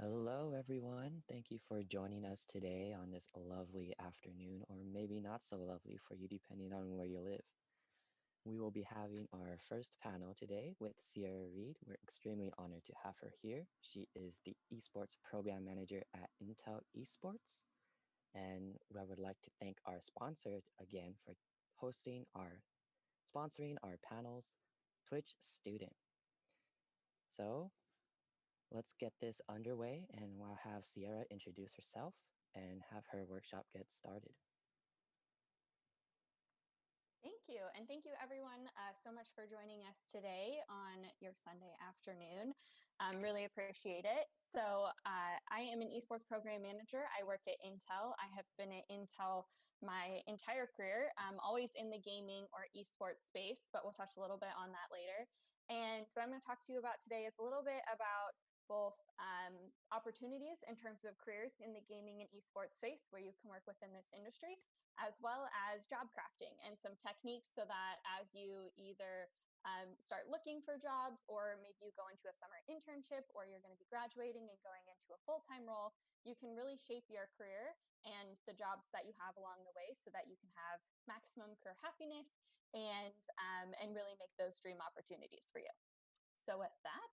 Hello, everyone. Thank you for joining us today on this lovely afternoon, or maybe not so lovely for you, depending on where you live. We will be having our first panel today with Sierra Reed. We're extremely honored to have her here. She is the Esports Program Manager at Intel Esports. And I would like to thank our sponsor again for sponsoring our panels, Twitch Student. So let's get this underway and we'll have Sierra introduce herself and have her workshop get started. Thank you. And thank you everyone so much for joining us today on your Sunday afternoon. Really appreciate it. So I am an esports program manager. I work at Intel. I have been at Intel my entire career, always in the gaming or esports space, but we'll touch a little bit on that later. And what I'm going to talk to you about today is a little bit about both opportunities in terms of careers in the gaming and esports space where you can work within this industry, as well as job crafting and some techniques so that as you either start looking for jobs, or maybe you go into a summer internship, or you're going to be graduating and going into a full-time role, you can really shape your career and the jobs that you have along the way so that you can have maximum career happiness and really make those dream opportunities for you. So with that,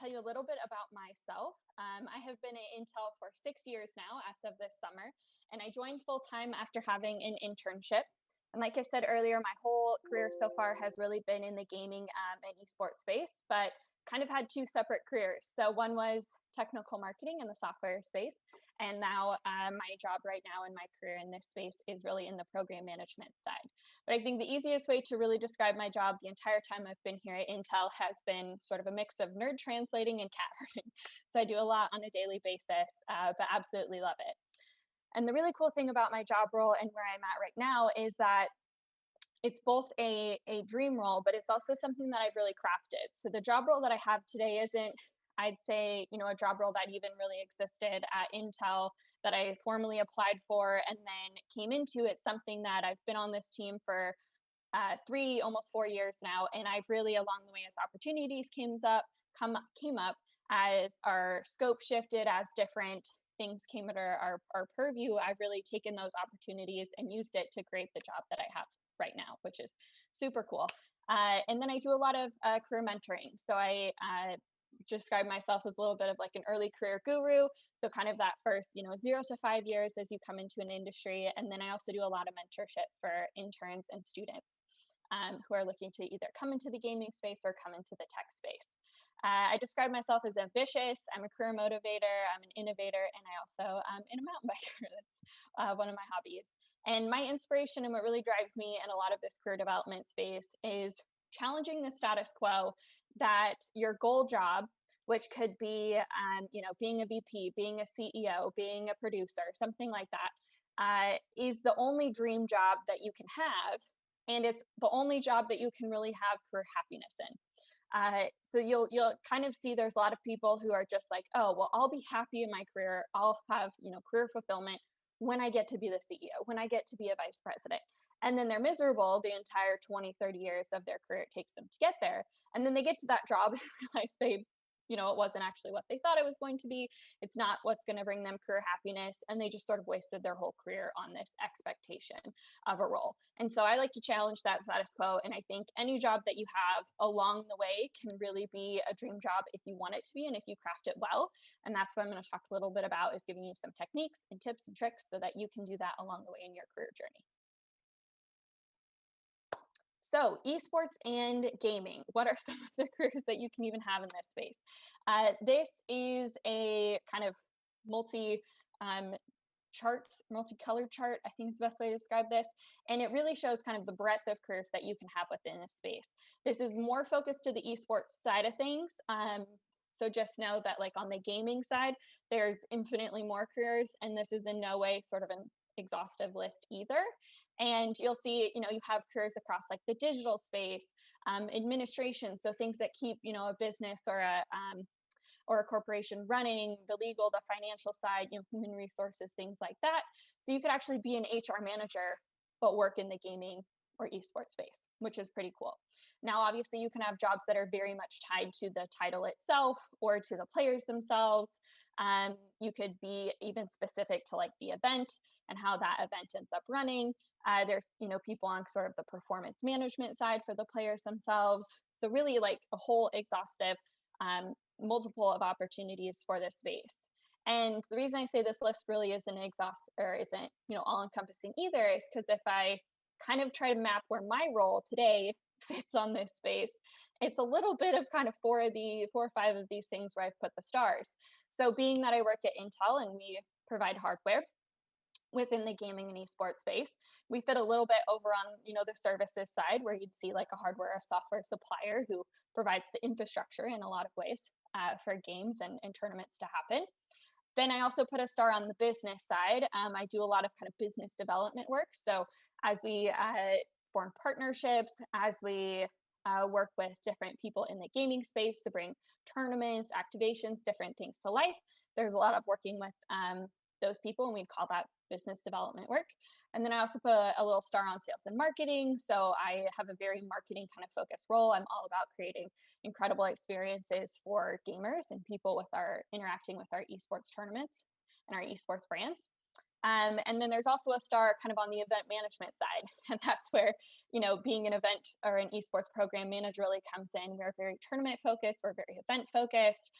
tell you a little bit about myself. I have been at Intel for 6 years now as of this summer, and I joined full-time after having an internship. And like I said earlier, my whole career so far has really been in the gaming and esports space, but kind of had two separate careers. So one was technical marketing in the software space, and now my job right now in my career in this space is really in the program management side. But I think the easiest way to really describe my job the entire time I've been here at Intel has been sort of a mix of nerd translating and cat herding. So I do a lot on a daily basis, but absolutely love it. And the really cool thing about my job role and where I'm at right now is that it's both a dream role, but it's also something that I've really crafted. So the job role that I have today isn't, I'd say, a job role that even really existed at Intel that I formally applied for and then came into. It's something that I've been on this team for almost 4 years now, and I've really, along the way, as opportunities came up, as our scope shifted, as different things came under our purview, I've really taken those opportunities and used it to create the job that I have right now, which is super cool. And then I do a lot of career mentoring. So I describe myself as a little bit of like an early career guru. So kind of that first, 0 to 5 years as you come into an industry. And then I also do a lot of mentorship for interns and students who are looking to either come into the gaming space or come into the tech space. I describe myself as ambitious. I'm a career motivator. I'm an innovator, and I also am a mountain biker. That's one of my hobbies. And my inspiration and what really drives me in a lot of this career development space is challenging the status quo that your goal job, which could be, being a VP, being a CEO, being a producer, something like that, is the only dream job that you can have, and it's the only job that you can really have career happiness in. So you'll kind of see there's a lot of people who are just like, oh, well, I'll be happy in my career. I'll have, career fulfillment when I get to be the CEO, when I get to be a vice president. And then they're miserable the entire 20, 30 years of their career it takes them to get there. And then they get to that job and realize it wasn't actually what they thought it was going to be. It's not what's going to bring them career happiness. And they just sort of wasted their whole career on this expectation of a role. And so I like to challenge that status quo. And I think any job that you have along the way can really be a dream job if you want it to be and if you craft it well. And that's what I'm going to talk a little bit about, is giving you some techniques and tips and tricks so that you can do that along the way in your career journey. So esports and gaming, what are some of the careers that you can even have in this space? This is a kind of multicolored chart, I think is the best way to describe this. And it really shows kind of the breadth of careers that you can have within this space. This is more focused to the esports side of things. So just know that like on the gaming side, there's infinitely more careers, and this is in no way sort of an exhaustive list either. And you'll see, you have careers across like the digital space, administration, so things that keep, a business or a corporation running, the legal, the financial side, human resources, things like that. So you could actually be an HR manager, but work in the gaming or esports space, which is pretty cool. Now, obviously, you can have jobs that are very much tied to the title itself or to the players themselves. You could be even specific to like the event and how that event ends up running. There's, people on sort of the performance management side for the players themselves. So really like a whole exhaustive multiple of opportunities for this space. And the reason I say this list really isn't exhaust or isn't, all encompassing either is because if I kind of try to map where my role today fits on this space, it's a little bit of kind of four or five of these things where I've put the stars. So being that I work at Intel and we provide hardware within the gaming and esports space, we fit a little bit over on, the services side where you'd see like a hardware or software supplier who provides the infrastructure in a lot of ways for games and tournaments to happen. Then I also put a star on the business side. I do a lot of kind of business development work. So as we form partnerships, as we work with different people in the gaming space to bring tournaments, activations, different things to life, there's a lot of working with those people, and we'd call that business development work. And then I also put a little star on sales and marketing. So I have a very marketing kind of focused role. I'm all about creating incredible experiences for gamers and people with our interacting with our esports tournaments and our esports brands. And then there's also a star kind of on the event management side. And that's where, being an event or an esports program manager really comes in. We're very tournament focused, we're very event focused.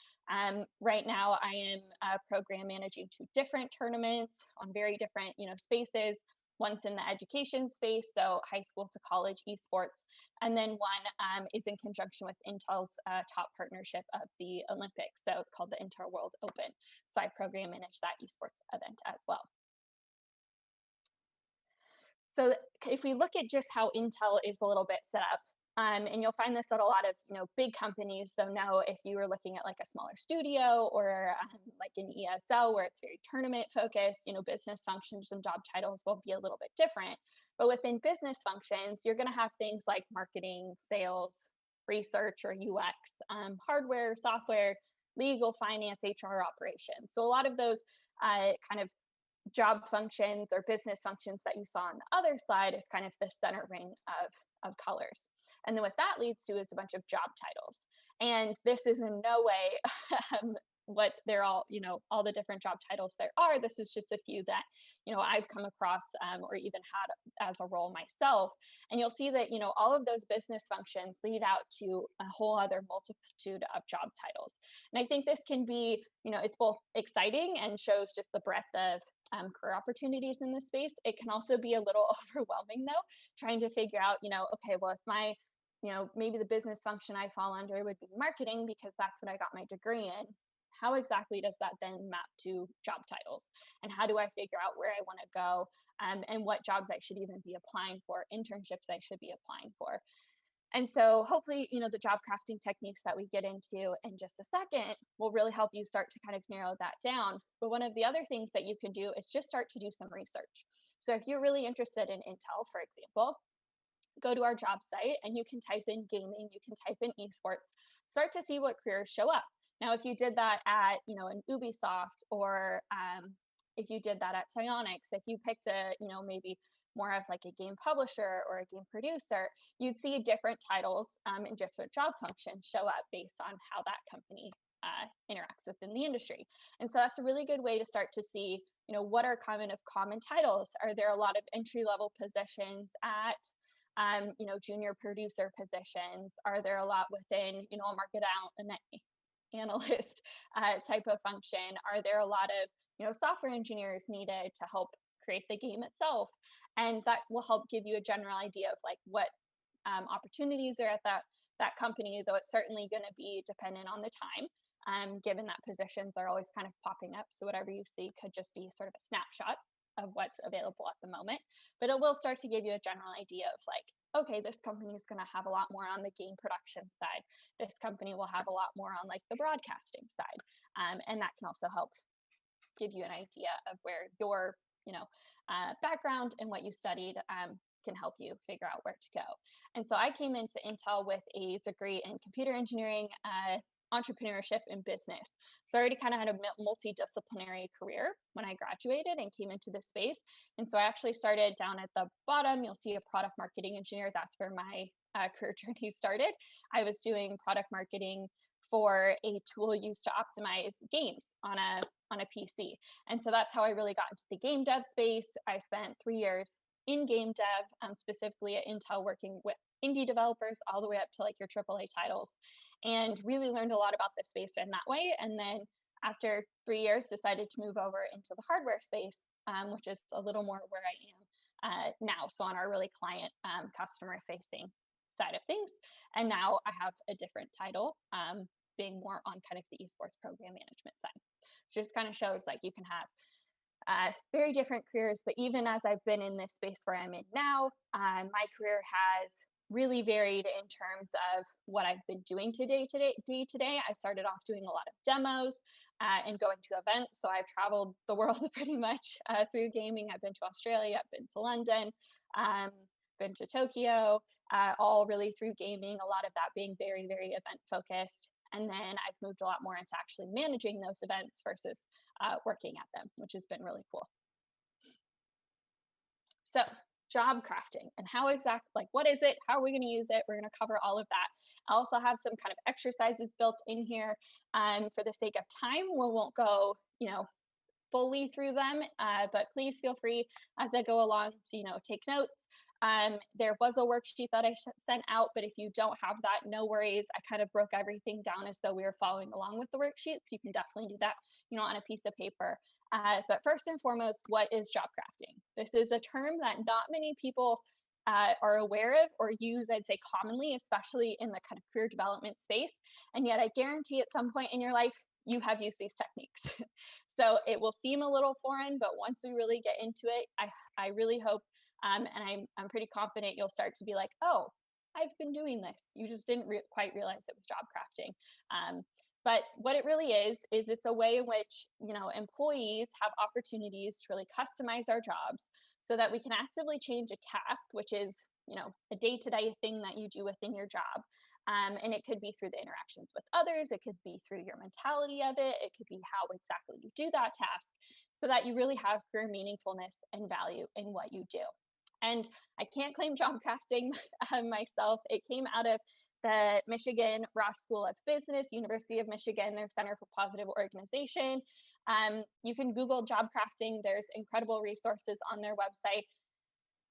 Right now, I am program managing 2 different tournaments on very different, spaces. One's in the education space, so high school to college esports. And then one is in conjunction with Intel's top partnership of the Olympics. So it's called the Intel World Open. So I program manage that esports event as well. So if we look at just how Intel is a little bit set up, and you'll find this at a lot of big companies. Though now, if you were looking at like a smaller studio or like an ESL where it's very tournament focused, business functions and job titles will be a little bit different. But within business functions, you're going to have things like marketing, sales, research or UX, hardware, software, legal, finance, HR, operations. So a lot of those kind of job functions or business functions that you saw on the other slide is kind of the center ring of colors. And then what that leads to is a bunch of job titles. And this is in no way what they're all the different job titles there are. This is just a few that, I've come across or even had as a role myself. And you'll see that, all of those business functions lead out to a whole other multitude of job titles. And I think this can be, it's both exciting and shows just the breadth of career opportunities in this space. It can also be a little overwhelming though, trying to figure out, okay, well, if my, maybe the business function I fall under would be marketing because that's what I got my degree in. How exactly does that then map to job titles? And how do I figure out where I want to go and what jobs I should even be applying for, internships I should be applying for? And so hopefully, the job crafting techniques that we get into in just a second will really help you start to kind of narrow that down. But one of the other things that you can do is just start to do some research. So if you're really interested in Intel, for example, go to our job site and you can type in gaming, you can type in esports, start to see what careers show up. Now, if you did that at, an Ubisoft or if you did that at Psyonix, if you picked a, maybe more of like a game publisher or a game producer, you'd see different titles and different job functions show up based on how that company interacts within the industry. And so that's a really good way to start to see, what are kind of common titles? Are there a lot of entry level positions at junior producer positions? Are there a lot within, a market analyst type of function? Are there a lot of, software engineers needed to help create the game itself? And that will help give you a general idea of like what opportunities are at that company, though it's certainly going to be dependent on the time. Given that positions are always kind of popping up. So whatever you see could just be sort of a snapshot of what's available at the moment. But it will start to give you a general idea of like, okay, this company is going to have a lot more on the game production side. This company will have a lot more on like the broadcasting side. And that can also help give you an idea of where your, background and what you studied can help you figure out where to go. And so I came into Intel with a degree in computer engineering entrepreneurship and business. So I already kind of had a multidisciplinary career when I graduated and came into this space. And so I actually started down at the bottom. You'll see a product marketing engineer. That's where my career journey started. I was doing product marketing for a tool used to optimize games on a PC. And so that's how I really got into the game dev space. I spent 3 years in game dev, specifically at Intel, working with indie developers all the way up to like your AAA titles, and really learned a lot about the space in that way. And then after 3 years, decided to move over into the hardware space, which is a little more where I am now. So on our really client customer facing side of things. And now I have a different title, being more on kind of the esports program management side. So just kind of shows like you can have very different careers, but even as I've been in this space where I'm in now, my career has really varied in terms of what I've been doing day to day. I started off doing a lot of demos and going to events. So I've traveled the world pretty much through gaming. I've been to Australia, I've been to London, um, been to Tokyo, all really through gaming, a lot of that being very, very event focused. And then I've moved a lot more into actually managing those events versus working at them, which has been really cool. So job crafting and how exact, like what is it? How are we going to use it? We're going to cover all of that. I also have some kind of exercises built in here for the sake of time. We won't go, fully through them, but please feel free as I go along to, take notes. There was a worksheet that I sent out, but if you don't have that, no worries. I kind of broke everything down as though we were following along with the worksheets. You can definitely do that, on a piece of paper. But first and foremost, what is job crafting? This is a term that not many people are aware of or use, I'd say, commonly, especially in the kind of career development space. And yet I guarantee at some point in your life, you have used these techniques. So it will seem a little foreign, but once we really get into it, I really hope, and I'm pretty confident you'll start to be like, oh, I've been doing this. You just didn't quite realize it was job crafting. But what it really is it's a way in which, employees have opportunities to really customize our jobs so that we can actively change a task, which is, a day-to-day thing that you do within your job. And it could be through the interactions with others. It could be through your mentality of it. It could be how exactly you do that task so that you really have career meaningfulness and value in what you do. And I can't claim job crafting myself. It came out of the Michigan Ross School of Business, University of Michigan, their Center for Positive Organization. You can Google job crafting. There's incredible resources on their website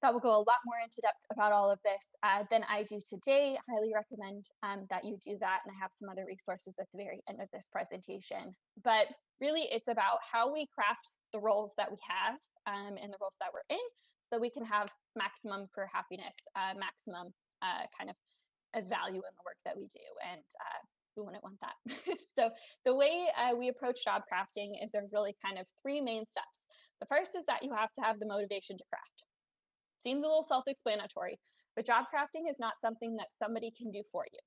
that will go a lot more into depth about all of this than I do today. Highly recommend that you do that. And I have some other resources at the very end of this presentation. But really, it's about how we craft the roles that we have and the roles that we're in so that we can have maximum career happiness, maximum kind of value in the work that we do. And who wouldn't want that? So the way we approach job crafting is there's really kind of three main steps. The first is that you have to have the motivation to craft. Seems a little self-explanatory, but job crafting is not something that somebody can do for you.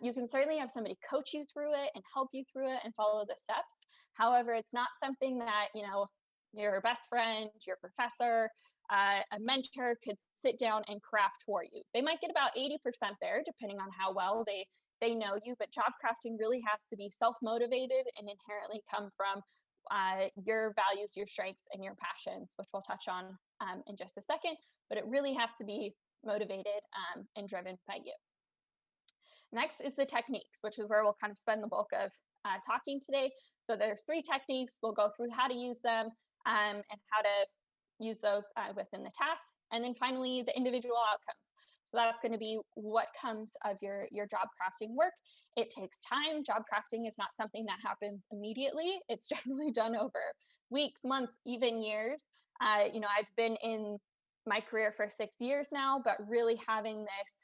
You can certainly have somebody coach you through it and help you through it and follow the steps. However, it's not something that, your best friend, your professor, a mentor could sit down and craft for you. They might get about 80% there, depending on how well they know you, but job crafting really has to be self-motivated and inherently come from your values, your strengths, and your passions, which we'll touch on in just a second, but it really has to be motivated and driven by you. Next is the techniques, which is where we'll kind of spend the bulk of talking today. So there's 3 techniques. We'll go through how to use them and how to use those within the task. And then finally, the individual outcomes. So that's going to be what comes of your job crafting work. It takes time. Job crafting is not something that happens immediately. It's generally done over weeks, months, even years. I've been in my career for 6 years now, but really having this,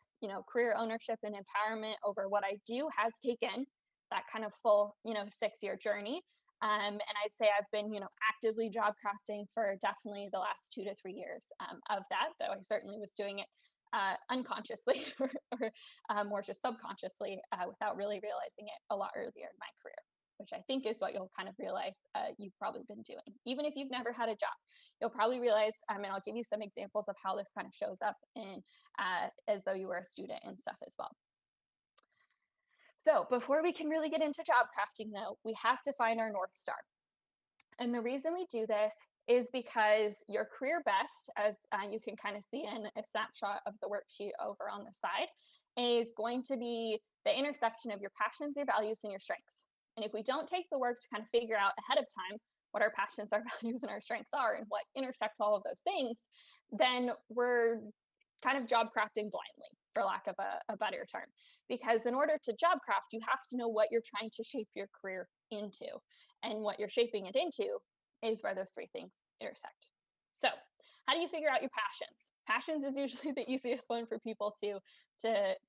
career ownership and empowerment over what I do has taken that kind of full, 6-year journey. And I'd say I've been, actively job crafting for definitely the last 2 to 3 years of that, though I certainly was doing it unconsciously or more just subconsciously without really realizing it a lot earlier in my career, which I think is what you'll kind of realize you've probably been doing. Even if you've never had a job, you'll probably realize, and I'll give you some examples of how this kind of shows up in as though you were a student and stuff as well. So before we can really get into job crafting, though, we have to find our North Star. And the reason we do this is because your career best, as you can kind of see in a snapshot of the worksheet over on the side, is going to be the intersection of your passions, your values, and your strengths. And if we don't take the work to kind of figure out ahead of time what our passions, our values, and our strengths are and what intersects all of those things, then we're kind of job crafting blindly, for lack of a better term. Because in order to job craft, you have to know what you're trying to shape your career into. And what you're shaping it into is where those three things intersect. So, how do you figure out your passions? Passions is usually the easiest one for people to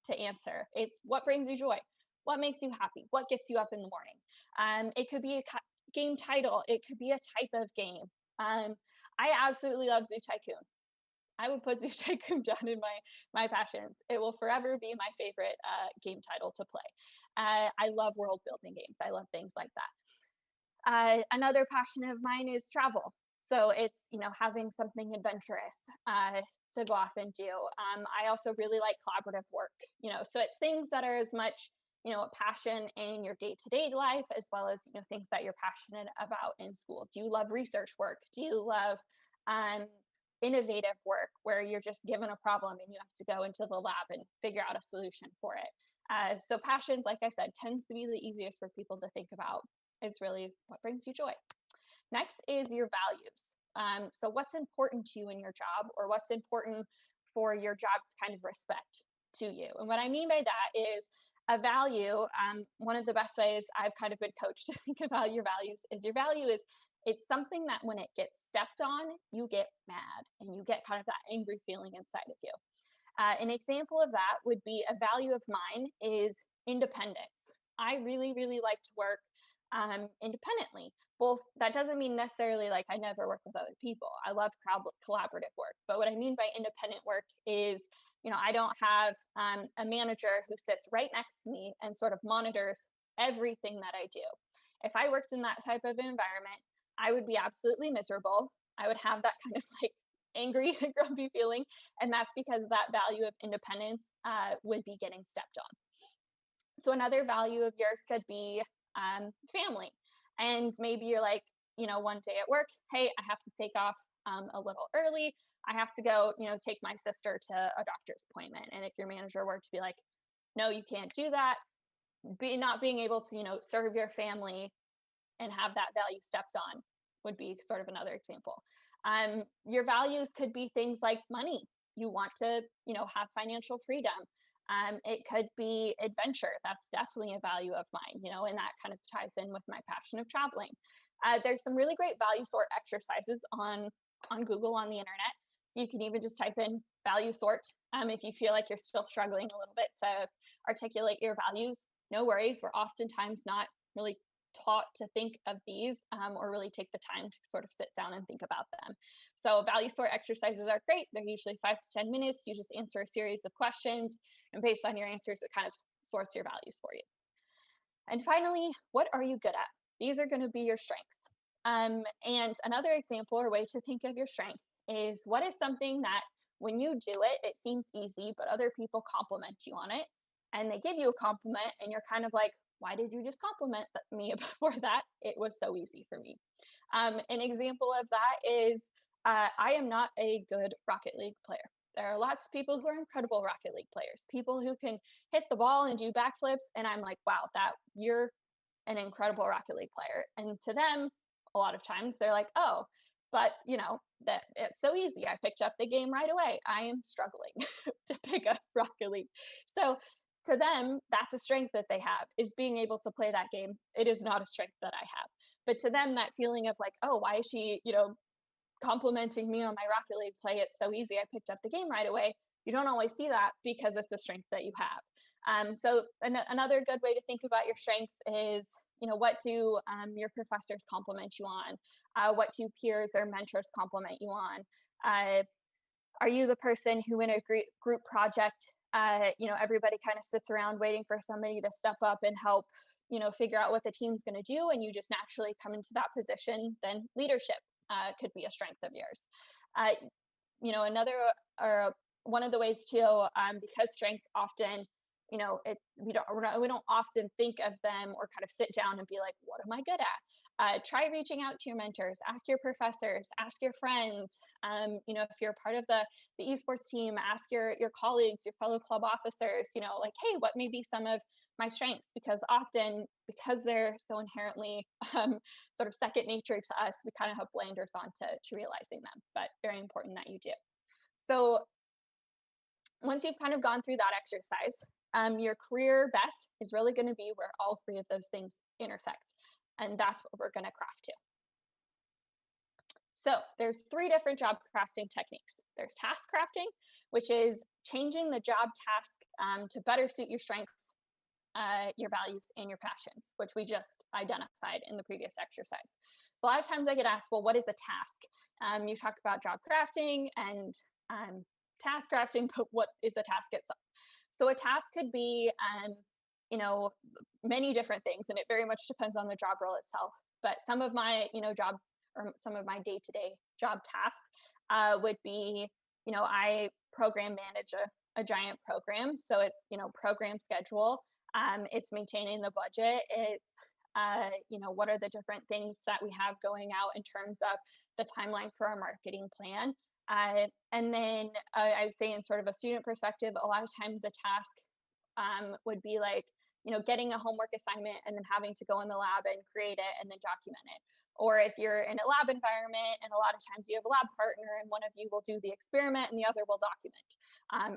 answer. It's what brings you joy, what makes you happy, what gets you up in the morning. It could be a game title, it could be a type of game. I absolutely love Zoo Tycoon. I would put Zoo Tycoon down in my passions. It will forever be my favorite game title to play. I love world building games. I love things like that. Another passion of mine is travel. So it's, having something adventurous to go off and do. I also really like collaborative work, so it's things that are as much, a passion in your day to day life, as well as, things that you're passionate about in school. Do you love research work? Do you love um, innovative work where you're just given a problem and you have to go into the lab and figure out a solution for it? So passions, like I said, tends to be the easiest for people to think about is really what brings you joy. Next is your values. So, what's important to you in your job, or what's important for your job to kind of respect to you? And what I mean by that is a value. One of the best ways I've kind of been coached to think about your values is your value is it's something that when it gets stepped on, you get mad and you get kind of that angry feeling inside of you. An example of that would be a value of mine is independence. I really, really like to work independently. Both that doesn't mean necessarily like I never work with other people. I love collaborative work. But what I mean by independent work is, I don't have a manager who sits right next to me and sort of monitors everything that I do. If I worked in that type of environment, I would be absolutely miserable. I would have that kind of like angry, grumpy feeling, and that's because that value of independence would be getting stepped on. So another value of yours could be family. And maybe you're like, one day at work, hey, I have to take off a little early. I have to go, take my sister to a doctor's appointment. And if your manager were to be like, no, you can't do that, not being able to, serve your family and have that value stepped on would be sort of another example. Your values could be things like money. You want to, have financial freedom. It could be adventure. That's definitely a value of mine, and that kind of ties in with my passion of traveling. There's some really great value sort exercises on Google on the internet. So you can even just type in value sort if you feel like you're still struggling a little bit to articulate your values. No worries. We're oftentimes not really taught to think of these or really take the time to sort of sit down and think about them. So value sort exercises are great. They're usually 5 to 10 minutes. You just answer a series of questions, and based on your answers, it kind of sorts your values for you. And finally, what are you good at? These are going to be your strengths. And another example or way to think of your strength is what is something that when you do it, it seems easy, but other people compliment you on it. And they give you a compliment, and you're kind of like, why did you just compliment me before that? It was so easy for me. An example of that is I am not a good Rocket League player. There are lots of people who are incredible Rocket League players, people who can hit the ball and do backflips. And I'm like, wow, that you're an incredible Rocket League player. And to them, a lot of times they're like, oh, but that it's so easy. I picked up the game right away. I am struggling to pick up Rocket League. So to them, that's a strength that they have is being able to play that game. It is not a strength that I have. But to them, that feeling of like, oh, why is she, complimenting me on my Rocket League play? It's so easy. I picked up the game right away. You don't always see that because it's a strength that you have. So another good way to think about your strengths is, what do your professors compliment you on? What do peers or mentors compliment you on? Are you the person who in a group project, everybody kind of sits around waiting for somebody to step up and help, figure out what the team's going to do, and you just naturally come into that position? Then leadership could be a strength of yours. Another or one of the ways too, because strengths often we don't often think of them or kind of sit down and be like, what am I good at? Try reaching out to your mentors, ask your professors, ask your friends. If you're part of the esports team, ask your colleagues, your fellow club officers, like, hey, what may be some of my strengths? Because often, because they're so inherently sort of second nature to us, we kind of have blinders on to realizing them, but very important that you do. So once you've kind of gone through that exercise, your career best is really going to be where all three of those things intersect. And that's what we're going to craft to. So there's three different job crafting techniques. There's task crafting, which is changing the job task to better suit your strengths, your values, and your passions, which we just identified in the previous exercise. So a lot of times I get asked, well, what is a task? You talk about job crafting and task crafting, but what is a task itself? So a task could be, you know, many different things, and it very much depends on the job role itself. But some of my, job or some of my day-to-day job tasks would be, I program manage a giant program. So it's, program schedule. It's maintaining the budget. It's, what are the different things that we have going out in terms of the timeline for our marketing plan. And then I'd say in sort of a student perspective, a lot of times a task would be like, getting a homework assignment and then having to go in the lab and create it and then document it. Or if you're in a lab environment and a lot of times you have a lab partner and one of you will do the experiment and the other will document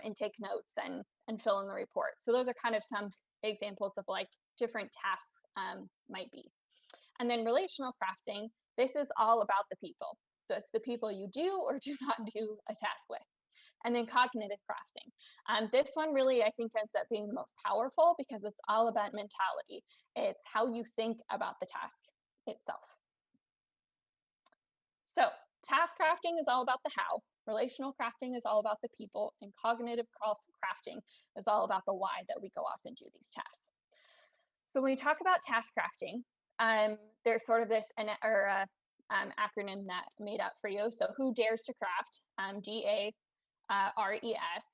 and take notes and fill in the report. So those are kind of some examples of like different tasks might be. And then relational crafting, this is all about the people. So it's the people you do or do not do a task with. And then cognitive crafting. This one really, I think, ends up being the most powerful because it's all about mentality. It's how you think about the task itself. So task crafting is all about the how, relational crafting is all about the people, and cognitive crafting is all about the why that we go off and do these tasks. So when we talk about task crafting, there's sort of this acronym that made up for you. So who dares to craft, DARES,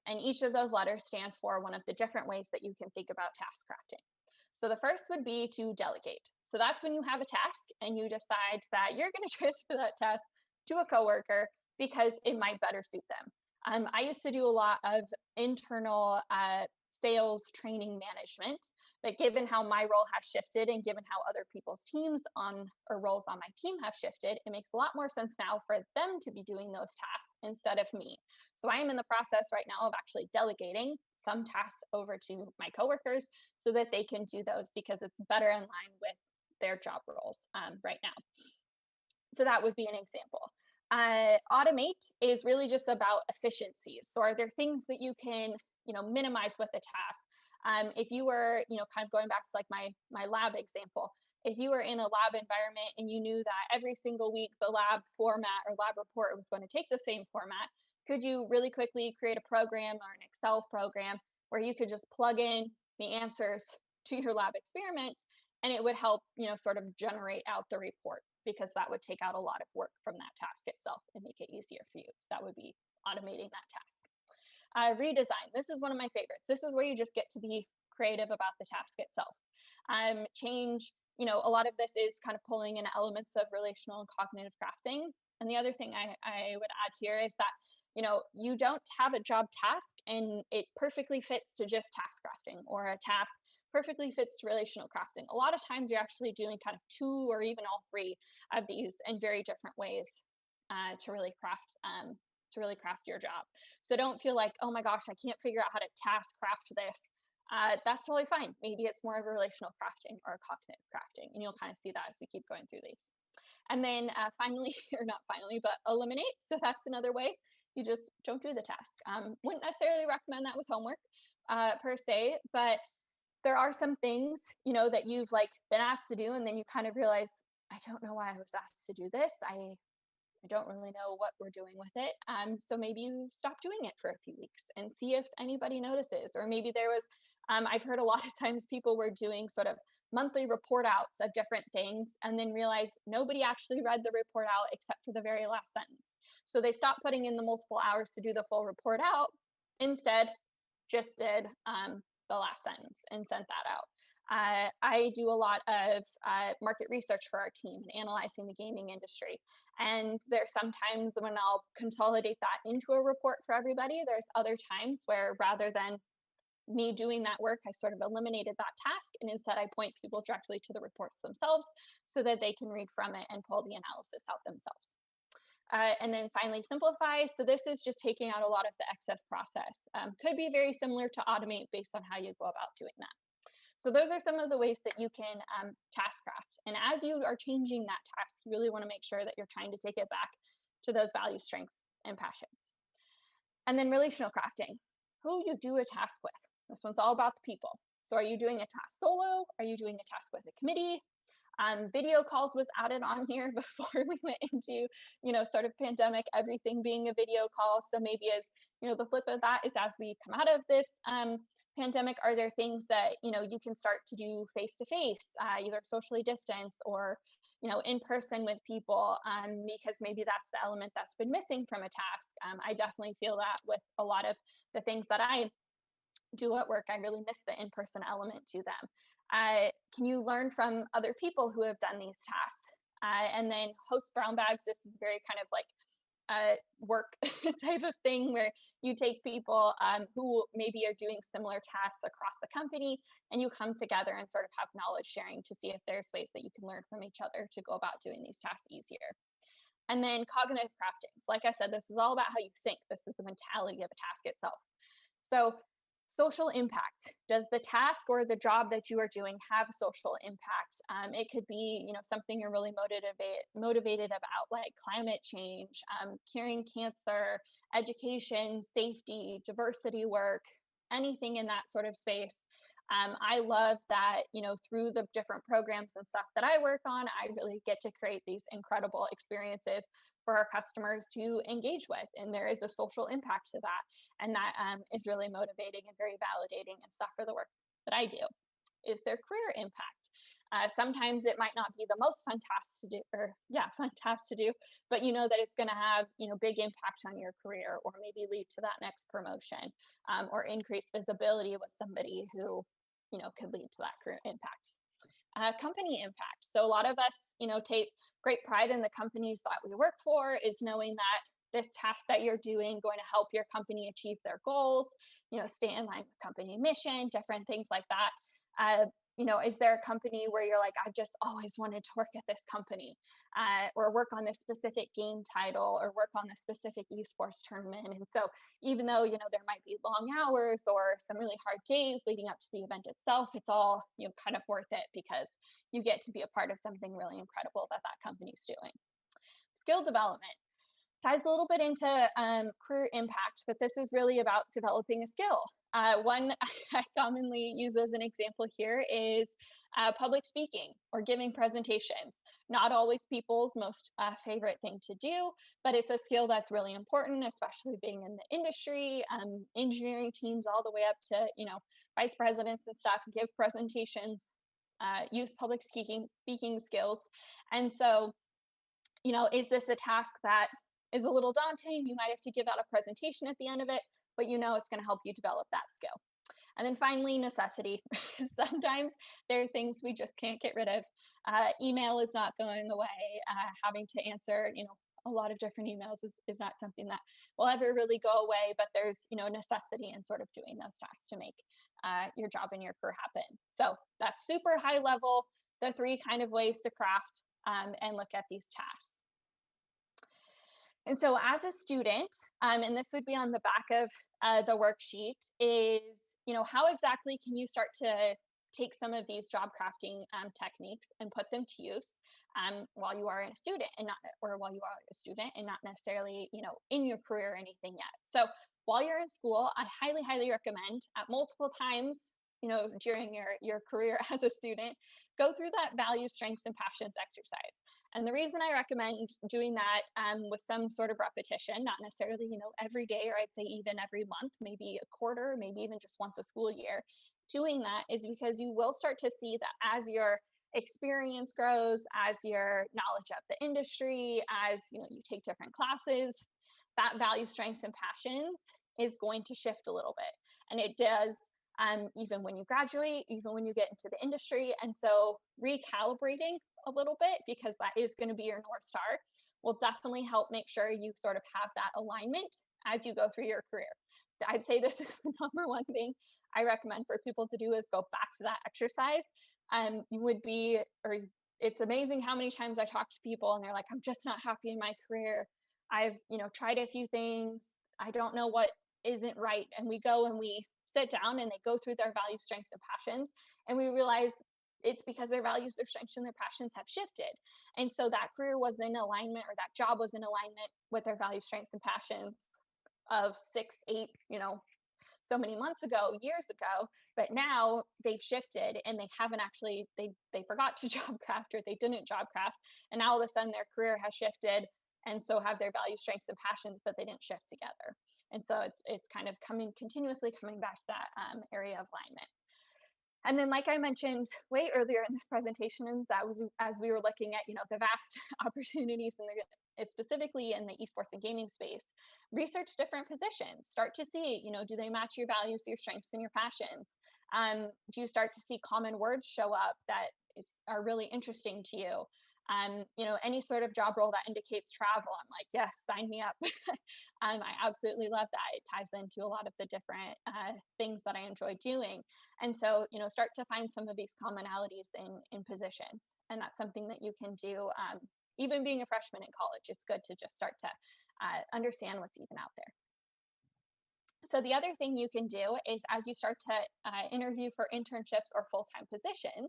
and each of those letters stands for one of the different ways that you can think about task crafting. So the first would be to delegate. So that's when you have a task and you decide that you're going to transfer that task to a coworker because it might better suit them. I used to do a lot of internal sales training management, but given how my role has shifted and given how other people's teams or roles on my team have shifted, it makes a lot more sense now for them to be doing those tasks instead of me. So I am in the process right now of actually delegating some tasks over to my coworkers so that they can do those because it's better in line with their job roles right now. So that would be an example. Automate is really just about efficiencies. So are there things that you can, minimize with the task? If you were, kind of going back to like my lab example, if you were in a lab environment and you knew that every single week the lab format or lab report was going to take the same format, could you really quickly create a program or an Excel program where you could just plug in the answers to your lab experiment and it would help, sort of generate out the report because that would take out a lot of work from that task itself and make it easier for you. So that would be automating that task. Redesign. This is one of my favorites. This is where you just get to be creative about the task itself. Change, a lot of this is kind of pulling in elements of relational and cognitive crafting. And the other thing I would add here is that, you don't have a job task and it perfectly fits to just task crafting, or a task perfectly fits to relational crafting. A lot of times you're actually doing kind of two or even all three of these in very different ways to really craft your job. So don't feel like, oh my gosh, I can't figure out how to task craft this. That's totally fine. Maybe it's more of a relational crafting or a cognitive crafting, and you'll kind of see that as we keep going through these. And then finally, or not finally, but eliminate. So that's another way. You just don't do the task. Wouldn't necessarily recommend that with homework per se, but there are some things, that you've like been asked to do, and then you kind of realize, I don't know why I was asked to do this. I don't really know what we're doing with it. So maybe you stop doing it for a few weeks and see if anybody notices. Or maybe there was, I've heard a lot of times people were doing sort of monthly report outs of different things and then realized nobody actually read the report out except for the very last sentence. So they stopped putting in the multiple hours to do the full report out. Instead, just did the last sentence and sent that out. I do a lot of market research for our team and analyzing the gaming industry. And there's sometimes when I'll consolidate that into a report for everybody. There's other times where rather than me doing that work, I sort of eliminated that task. And instead, I point people directly to the reports themselves so that they can read from it and pull the analysis out themselves. And then finally, simplify. So this is just taking out a lot of the excess process. Could be very similar to automate based on how you go about doing that. So those are some of the ways that you can task craft. And as you are changing that task, you really want to make sure that you're trying to take it back to those values, strengths, and passions. And then relational crafting, who you do a task with. This one's all about the people. So are you doing a task solo? Are you doing a task with a committee? Video calls was added on here before we went into, sort of pandemic, everything being a video call. So maybe as, the flip of that is as we come out of this pandemic, are there things that, you can start to do face to face, either socially distance or, in person with people, because maybe that's the element that's been missing from a task. I definitely feel that with a lot of the things that I do at work, I really miss the in-person element to them. Can you learn from other people who have done these tasks? And then host brown bags. This is very kind of like work type of thing where you take people who maybe are doing similar tasks across the company and you come together and sort of have knowledge sharing to see if there's ways that you can learn from each other to go about doing these tasks easier. And then cognitive crafting. So like I said, this is all about how you think. This is the mentality of a task itself. So social impact. Does the task or the job that you are doing have social impact? It could be, something you're really motivated about, like climate change, curing cancer, education, safety, diversity work, anything in that sort of space. I love that, through the different programs and stuff that I work on, I really get to create these incredible experiences for our customers to engage with. And there is a social impact to that. And that is really motivating and very validating and stuff for the work that I do. Is there career impact? Sometimes it might not be the most fun task to do, fun task to do, but you know that it's going to have, big impact on your career, or maybe lead to that next promotion, or increase visibility with somebody who, could lead to that career impact. Company impact. So a lot of us, take great pride in the companies that we work for, is knowing that this task that you're doing going to help your company achieve their goals, stay in line with company mission, different things like that. Is there a company where you're like, I've just always wanted to work at this company, or work on this specific game title, or work on this specific esports tournament? And so even though, there might be long hours or some really hard days leading up to the event itself, it's all, kind of worth it because you get to be a part of something really incredible that that company's doing. Skill development ties a little bit into career impact, but this is really about developing a skill. One I commonly use as an example here is public speaking or giving presentations. Not always people's most favorite thing to do, but it's a skill that's really important, especially being in the industry, engineering teams all the way up to, vice presidents and stuff, give presentations, use public speaking skills. And so, is this a task that is a little daunting? You might have to give out a presentation at the end of it, but it's going to help you develop that skill. And then finally, necessity. Sometimes there are things we just can't get rid of. Email is not going away. Having to answer, a lot of different emails is not something that will ever really go away, but there's, necessity in sort of doing those tasks to make your job and your career happen. So that's super high level, the 3 kind of ways to craft and look at these tasks. And so as a student, and this would be on the back of the worksheet, is, how exactly can you start to take some of these job crafting techniques and put them to use while you are a student and not, or while you are a student and not necessarily, in your career or anything yet. So while you're in school, I highly, highly recommend at multiple times, during your career as a student, go through that value, strengths, and passions exercise. And the reason I recommend doing that with some sort of repetition, not necessarily, every day, or I'd say even every month, maybe a quarter, maybe even just once a school year, doing that is because you will start to see that as your experience grows, as your knowledge of the industry, as you take different classes, that value, strengths, and passions is going to shift a little bit. And it does even when you graduate, even when you get into the industry. And so recalibrating a little bit, because that is going to be your North Star, will definitely help make sure you sort of have that alignment as you go through your career. I'd say this is the number one thing I recommend for people to do is go back to that exercise. You would be, or it's amazing how many times I talk to people and they're like, I'm just not happy in my career. I've, tried a few things. I don't know what isn't right. And we go and we sit down and they go through their values, strengths, and passions. And we realize it's because their values, their strengths, and their passions have shifted. And so that career was in alignment, or that job was in alignment with their values, strengths, and passions of 6, 8, so many months ago, years ago, but now they've shifted and they haven't actually, they forgot to job craft, or they didn't job craft, and now all of a sudden their career has shifted, and so have their values, strengths, and passions, but they didn't shift together. And so it's kind of continuously coming back to that area of alignment. And then, like I mentioned way earlier in this presentation, and that was as we were looking at, the vast opportunities in specifically in the esports and gaming space, research different positions. Start to see, do they match your values, your strengths, and your passions? Do you start to see common words show up that are really interesting to you? Any sort of job role that indicates travel, I'm like, yes, sign me up. I absolutely love that. It ties into a lot of the different things that I enjoy doing. And so, start to find some of these commonalities in positions. And that's something that you can do, even being a freshman in college. It's good to just start to understand what's even out there. So the other thing you can do is, as you start to interview for internships or full-time positions,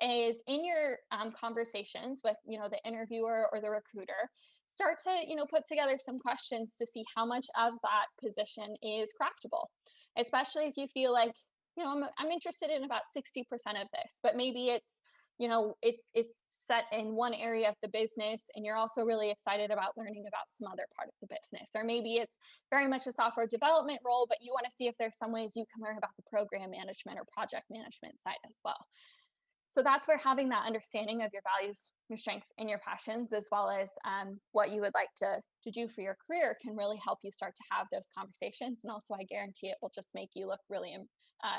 is in your conversations with the interviewer or the recruiter, start to put together some questions to see how much of that position is craftable, especially if you feel like I'm interested in about 60% of this, but maybe it's set in one area of the business, and you're also really excited about learning about some other part of the business. Or maybe it's very much a software development role, but you want to see if there's some ways you can learn about the program management or project management side as well. So that's where having that understanding of your values, your strengths, and your passions, as well as what you would like to do for your career, can really help you start to have those conversations. And also, I guarantee it will just make you look really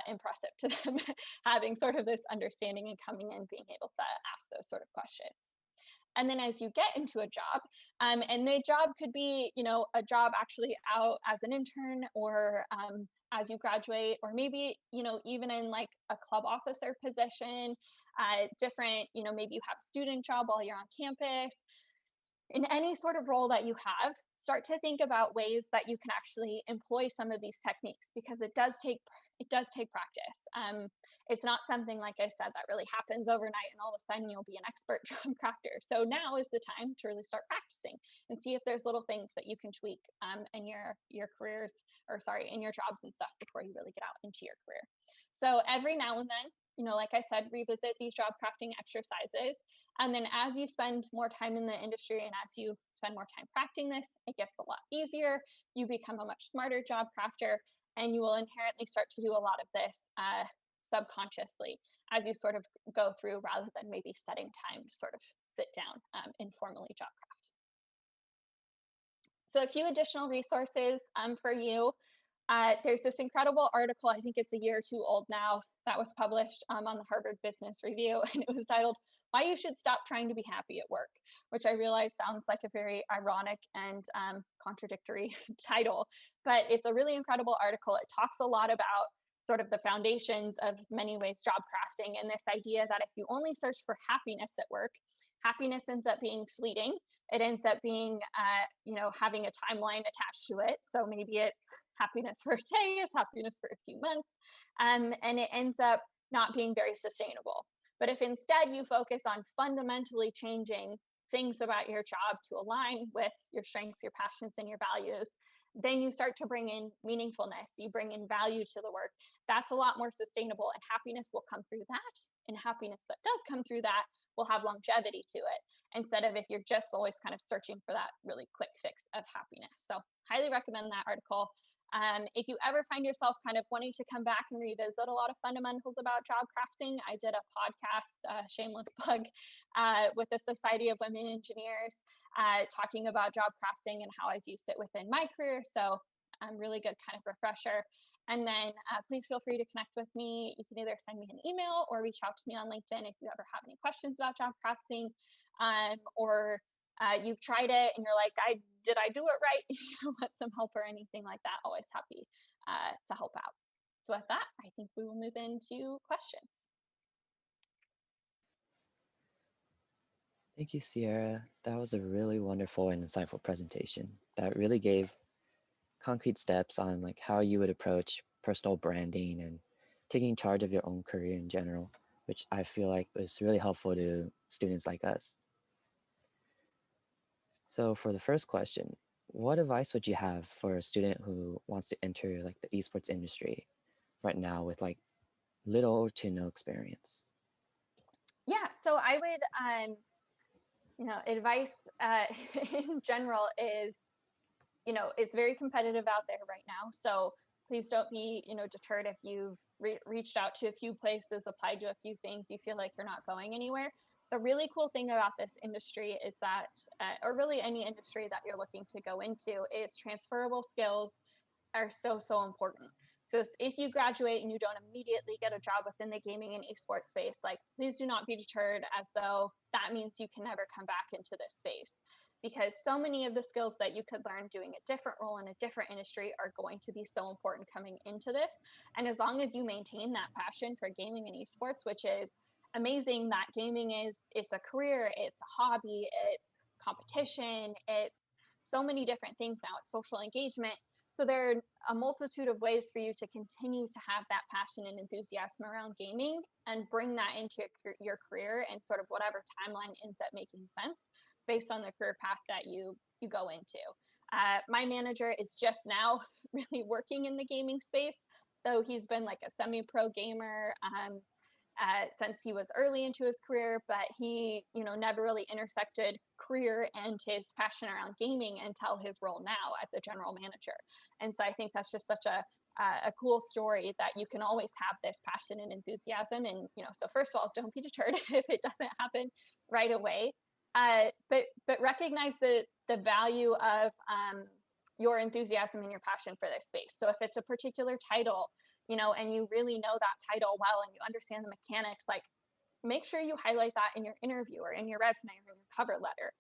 impressive to them, having sort of this understanding and coming in, being able to ask those sort of questions. And then as you get into a job, and the job could be a job actually out as an intern, or as you graduate, or maybe even in like a club officer position, different, maybe you have a student job while you're on campus. In any sort of role that you have, start to think about ways that you can actually employ some of these techniques, because it does take practice. It's not something, like I said, that really happens overnight and all of a sudden you'll be an expert job crafter. So now is the time to really start practicing and see if there's little things that you can tweak in your careers, or sorry, in your jobs and stuff, before you really get out into your career. So every now and then, like I said, revisit these job crafting exercises. And then as you spend more time in the industry and as you spend more time practicing this, it gets a lot easier. You become a much smarter job crafter, and you will inherently start to do a lot of this subconsciously as you sort of go through, rather than maybe setting time to sort of sit down and formally job craft. So a few additional resources for you. There's this incredible article, I think it's a year or two old now, that was published on the Harvard Business Review, and it was titled "Why You Should Stop Trying to Be Happy at Work," which I realize sounds like a very ironic and contradictory title, but it's a really incredible article. It talks a lot about sort of the foundations of many ways job crafting, and this idea that if you only search for happiness at work, happiness ends up being fleeting. It ends up being, having a timeline attached to it. So maybe it's happiness for a day, it's happiness for a few months, and it ends up not being very sustainable. But if instead you focus on fundamentally changing things about your job to align with your strengths, your passions, and your values, then you start to bring in meaningfulness, you bring in value to the work. That's a lot more sustainable, and happiness will come through that. And happiness that does come through that will have longevity to it, instead of if you're just always kind of searching for that really quick fix of happiness. So, highly recommend that article. If you ever find yourself kind of wanting to come back and revisit a lot of fundamentals about job crafting, I did a podcast, shameless plug, with the Society of Women Engineers, talking about job crafting and how I've used it within my career. So, really good kind of refresher. And then please feel free to connect with me. You can either send me an email or reach out to me on LinkedIn if you ever have any questions about job crafting, or you've tried it and you're like, did I do it right? Want some help or anything like that? Always happy to help out. So with that, I think we will move into questions. Thank you, Sierra. That was a really wonderful and insightful presentation that really gave concrete steps on like how you would approach personal branding and taking charge of your own career in general, which I feel like was really helpful to students like us. So for the first question, what advice would you have for a student who wants to enter like the esports industry right now with like little to no experience? Yeah, so I would, advice in general is, it's very competitive out there right now. So please don't be, deterred if you've reached out to a few places, applied to a few things, you feel like you're not going anywhere. The really cool thing about this industry is that, or really any industry that you're looking to go into, is transferable skills are so important. So if you graduate and you don't immediately get a job within the gaming and esports space, like please do not be deterred as though that means you can never come back into this space, because so many of the skills that you could learn doing a different role in a different industry are going to be so important coming into this. And as long as you maintain that passion for gaming and esports, which is amazing, that gaming it's a career, it's a hobby, it's competition, it's so many different things now, it's social engagement. So there are a multitude of ways for you to continue to have that passion and enthusiasm around gaming and bring that into your career and sort of whatever timeline ends up making sense based on the career path that you go into. My manager is just now really working in the gaming space, though he's been like a semi-pro gamer since he was early into his career, but he, never really intersected career and his passion around gaming until his role now as a general manager. And so I think that's just such a cool story that you can always have this passion and enthusiasm. And, so first of all, don't be deterred if it doesn't happen right away. But recognize the value of your enthusiasm and your passion for this space. So if it's a particular title, and you really know that title well and you understand the mechanics, like make sure you highlight that in your interview or in your resume or in your cover letter,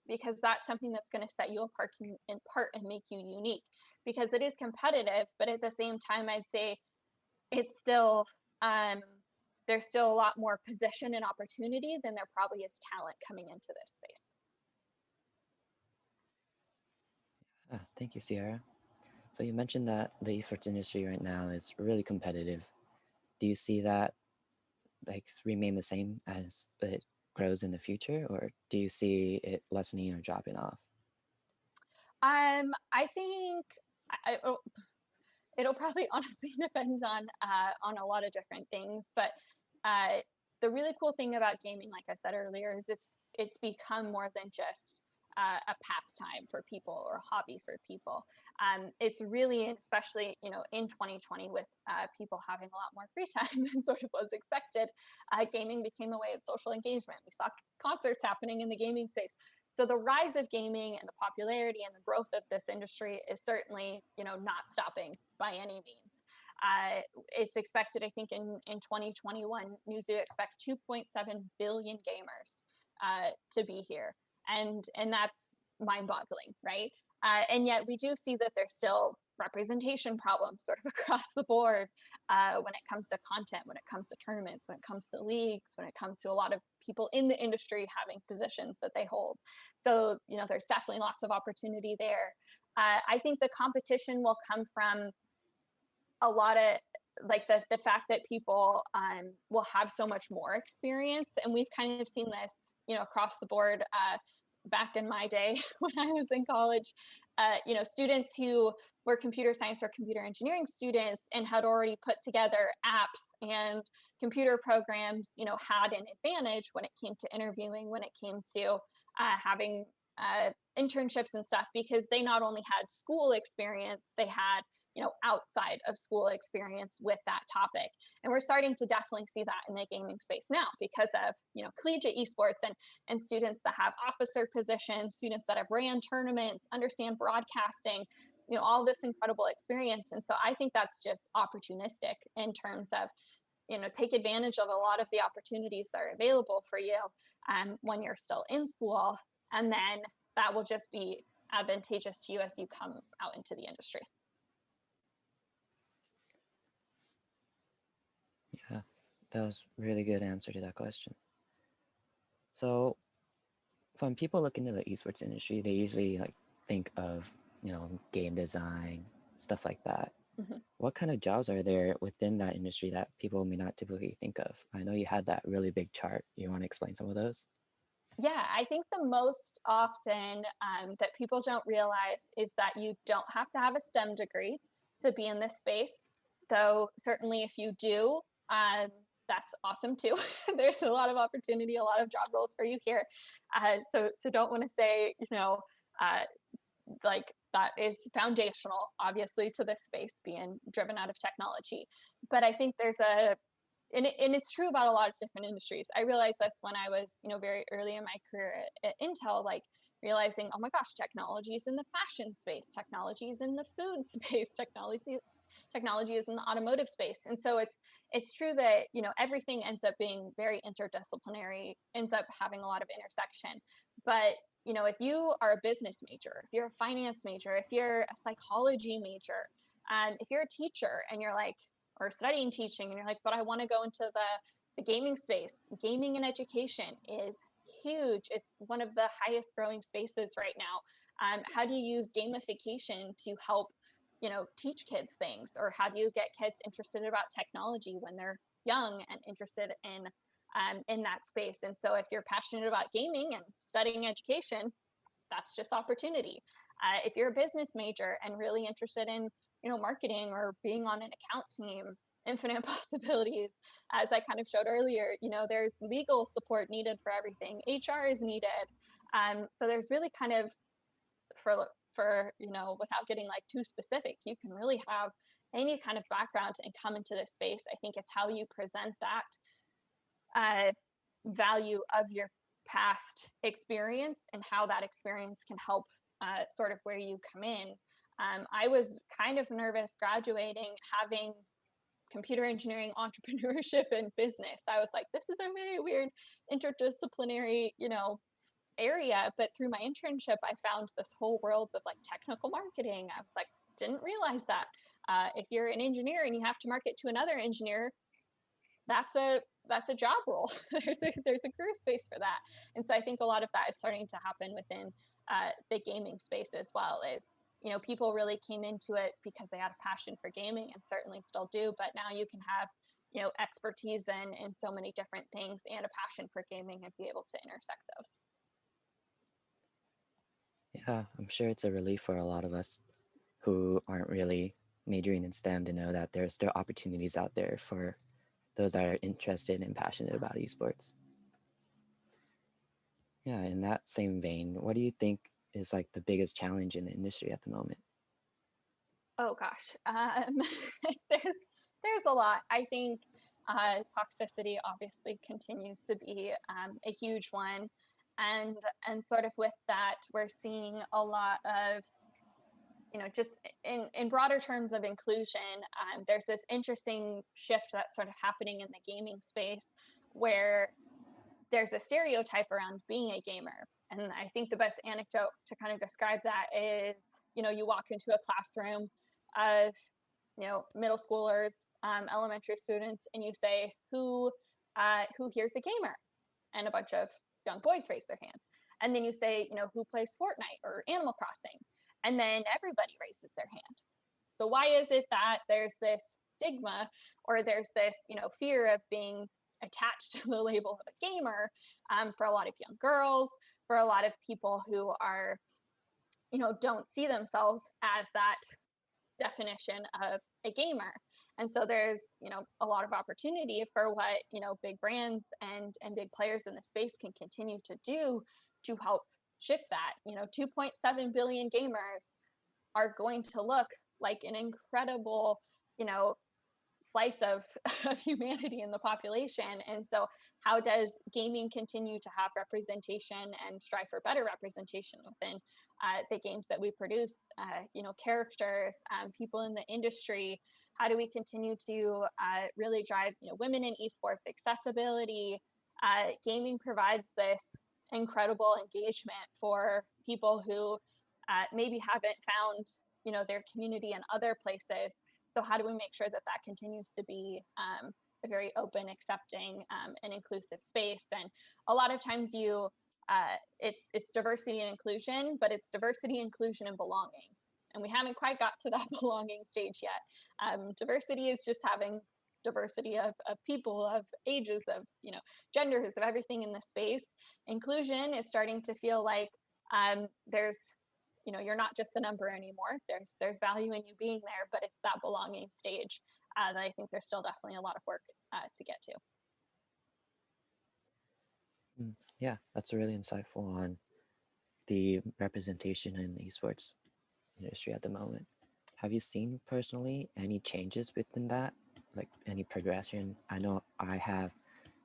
because that's something that's going to set you apart in part and make you unique, because it is competitive, but at the same time, I'd say it's still, there's still a lot more position and opportunity than there probably is talent coming into this space. Thank you, Sierra. So you mentioned that the esports industry right now is really competitive. Do you see that like remain the same as it grows in the future, or do you see it lessening or dropping off? I think it'll probably honestly depend on a lot of different things, but uh, the really cool thing about gaming, like I said earlier, is it's become more than just a pastime for people or a hobby for people. It's really, especially in 2020, with people having a lot more free time than sort of was expected, gaming became a way of social engagement. We saw concerts happening in the gaming space. So the rise of gaming and the popularity and the growth of this industry is certainly, not stopping by any means. It's expected, I think, in 2021, Newzoo expects 2.7 billion gamers to be here, and that's mind-boggling, right? And yet we do see that there's still representation problems sort of across the board when it comes to content, when it comes to tournaments, when it comes to leagues, when it comes to a lot of people in the industry having positions that they hold. So, there's definitely lots of opportunity there. I think the competition will come from a lot of like the fact that people will have so much more experience, and we've kind of seen this across the board. Back in my day when I was in college, students who were computer science or computer engineering students and had already put together apps and computer programs, had an advantage when it came to interviewing, when it came to having internships and stuff, because they not only had school experience, they had outside of school experience with that topic. And we're starting to definitely see that in the gaming space now because of collegiate esports and students that have officer positions, students that have ran tournaments, understand broadcasting. all this incredible experience. And so I think that's just opportunistic in terms of, take advantage of a lot of the opportunities that are available for you when you're still in school. And then that will just be advantageous to you as you come out into the industry. Yeah, that was a really good answer to that question. So when people look into the esports industry, they usually like think of, game design, stuff like that. Mhm. What kind of jobs are there within that industry that people may not typically think of? I know you had that really big chart. You want to explain some of those? Yeah, I think the most often that people don't realize is that you don't have to have a STEM degree to be in this space. Though certainly, if you do, that's awesome too. There's a lot of opportunity, a lot of job roles for you here. So don't want to say, uh, like that is foundational, obviously, to this space being driven out of technology. But I think there's a and it's true about a lot of different industries. I realized this when I was, very early in my career at Intel, like realizing, oh my gosh, technology is in the fashion space, technology is in the food space, technology is in the automotive space. And so it's true that, everything ends up being very interdisciplinary, ends up having a lot of intersection. But if you are a business major, if you're a finance major, if you're a psychology major, and if you're a teacher and you're like, or studying teaching and you're like, but I want to go into the gaming space. Gaming and education is huge. It's one of the highest growing spaces right now. How do you use gamification to help, teach kids things? Or how do you get kids interested about technology when they're young and interested in that space? And so if you're passionate about gaming and studying education, that's just opportunity. If you're a business major and really interested in, marketing or being on an account team, infinite possibilities. As I kind of showed earlier, there's legal support needed for everything. HR is needed. So there's really kind of without getting like too specific, you can really have any kind of background and come into this space. I think it's how you present that uh, value of your past experience and how that experience can help sort of where you come in. I was kind of nervous graduating, having computer engineering, entrepreneurship, and business. I was like, this is a very weird interdisciplinary, area. But through my internship, I found this whole world of like technical marketing. I was like, didn't realize that. If you're an engineer and you have to market to another engineer, that's a job role. there's a career space for that. And so I think a lot of that is starting to happen within the gaming space as well. Is people really came into it because they had a passion for gaming and certainly still do. But now you can have expertise in so many different things and a passion for gaming and be able to intersect those. Yeah, I'm sure it's a relief for a lot of us who aren't really majoring in STEM to know that there are still opportunities out there for those that are interested and passionate about esports. Yeah, in that same vein, what do you think is like the biggest challenge in the industry at the moment? Oh gosh, there's a lot. I think toxicity obviously continues to be a huge one, and sort of with that, we're seeing a lot of just in broader terms of inclusion. There's this interesting shift that's sort of happening in the gaming space where there's a stereotype around being a gamer. And I think the best anecdote to kind of describe that is, you walk into a classroom of, middle schoolers, elementary students, and you say, who here's a gamer? And a bunch of young boys raise their hand. And then you say, who plays Fortnite or Animal Crossing? And then everybody raises their hand. So why is it that there's this stigma or there's this, fear of being attached to the label of a gamer for a lot of young girls, for a lot of people who are, don't see themselves as that definition of a gamer. And so there's, a lot of opportunity for what, big brands and big players in the space can continue to do to help shift that. 2.7 billion gamers are going to look like an incredible, you know, slice of humanity in the population. And so how does gaming continue to have representation and strive for better representation within the games that we produce? Characters, people in the industry. How do we continue to really drive women in esports accessibility? Gaming provides this incredible engagement for people who maybe haven't found their community in other places. So how do we make sure that that continues to be a very open, accepting, and inclusive space? And a lot of times it's diversity and inclusion, but it's diversity, inclusion, and belonging. And we haven't quite got to that belonging stage yet. Diversity is just having diversity of people, of ages, of genders, of everything in the space. Inclusion is starting to feel like there's you're not just a number anymore. There's value in you being there, but it's that belonging stage that I think there's still definitely a lot of work to get to. Yeah, that's really insightful on the representation in the esports industry at the moment. Have you seen personally any changes within that? Like any progression? I know I have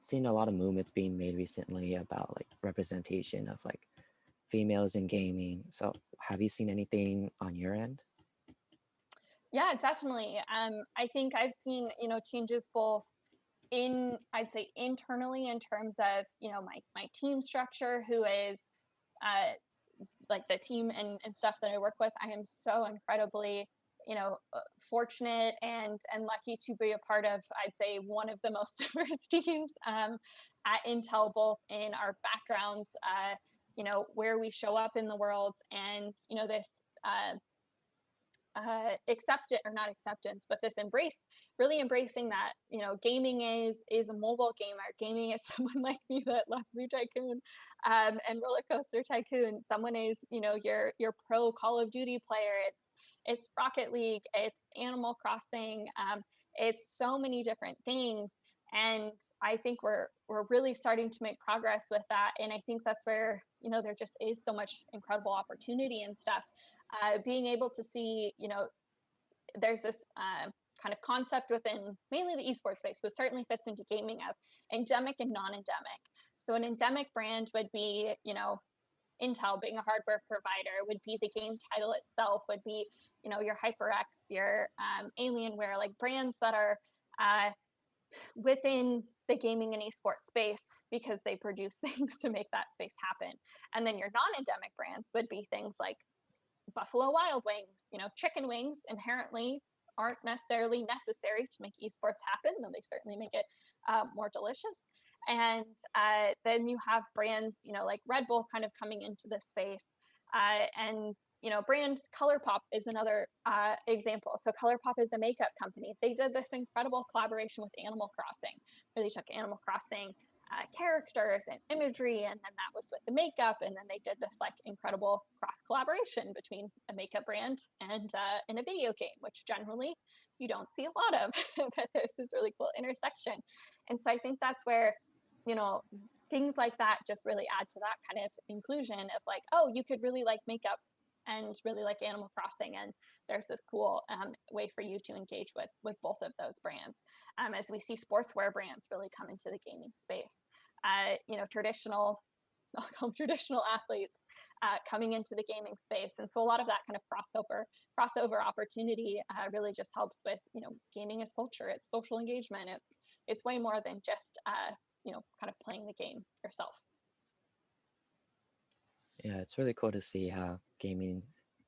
seen a lot of movements being made recently about like representation of like females in gaming. So have you seen anything on your end? Yeah, definitely. I think I've seen changes both I'd say internally in terms of my team structure, who is uh, like the team and stuff that I work with. I am so incredibly fortunate and lucky to be a part of, I'd say, one of the most diverse teams at Intel, both in our backgrounds, where we show up in the world, and this uh, accept or not acceptance, but this really embracing that gaming is a mobile gamer. Gaming is someone like me that loves Zoo Tycoon and Roller Coaster Tycoon. Someone is your pro Call of Duty player. It's Rocket League. It's Animal Crossing. It's so many different things, and I think we're really starting to make progress with that. And I think that's where there just is so much incredible opportunity and stuff. Being able to see, there's this kind of concept within mainly the esports space, but certainly fits into gaming, of endemic and non-endemic. So an endemic brand would be, Intel being a hardware provider, would be the game title itself, would be, your HyperX, your Alienware, like brands that are within the gaming and esports space because they produce things to make that space happen. And then your non-endemic brands would be things like Buffalo Wild Wings. Chicken wings inherently aren't necessarily necessary to make esports happen, though they certainly make it more delicious. And then you have brands, like Red Bull kind of coming into this space. And brand ColourPop is another example. So ColourPop is a makeup company. They did this incredible collaboration with Animal Crossing, where they took Animal Crossing characters and imagery, and then that was with the makeup, and then they did this like incredible cross collaboration between a makeup brand and in a video game, which generally you don't see a lot of. But there's this really cool intersection, and so I think that's where things like that just really add to that kind of inclusion of like, oh, you could really like makeup and really like Animal Crossing, and there's this cool way for you to engage with both of those brands. As we see sportswear brands really come into the gaming space, traditional, I'll call them traditional athletes coming into the gaming space, and so a lot of that kind of crossover opportunity really just helps with gaming as culture. It's social engagement. It's way more than just kind of playing the game yourself. Yeah, it's really cool to see how gaming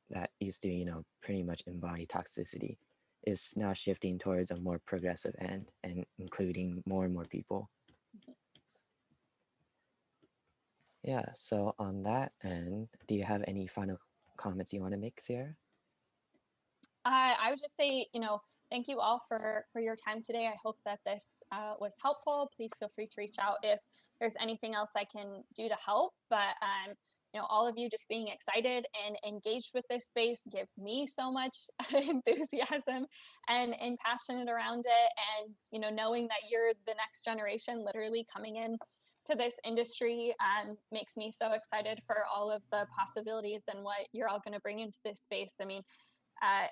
that used to, pretty much embody toxicity is now shifting towards a more progressive end and including more and more people. Yeah, so on that end, do you have any final comments you want to make, Sierra? I would just say, thank you all for your time today. I hope that this was helpful. Please feel free to reach out if there's anything else I can do to help. But all of you just being excited and engaged with this space gives me so much enthusiasm and passionate around it. And knowing that you're the next generation, literally coming in to this industry, makes me so excited for all of the possibilities and what you're all going to bring into this space. I mean, uh,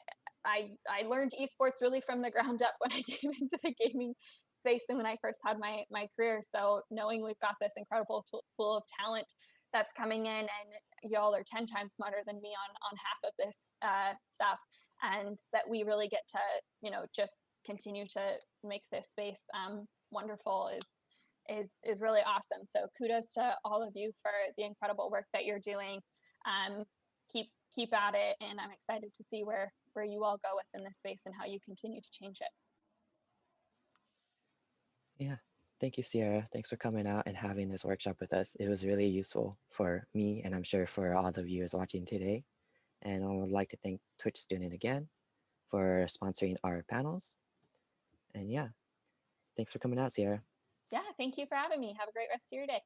I learned esports really from the ground up when I came into the gaming space and when I first had my career. So knowing we've got this incredible pool of talent that's coming in, and y'all are 10 times smarter than me on half of this stuff, and that we really get to just continue to make this space wonderful is really awesome. So kudos to all of you for the incredible work that you're doing. Um, keep at it, and I'm excited to see where you all go within this space and how you continue to change it. Yeah. Thank you, Sierra. Thanks for coming out and having this workshop with us. It was really useful for me, and I'm sure for all the viewers watching today. And I would like to thank Twitch Student again for sponsoring our panels. And yeah, thanks for coming out, Sierra. Yeah, thank you for having me. Have a great rest of your day.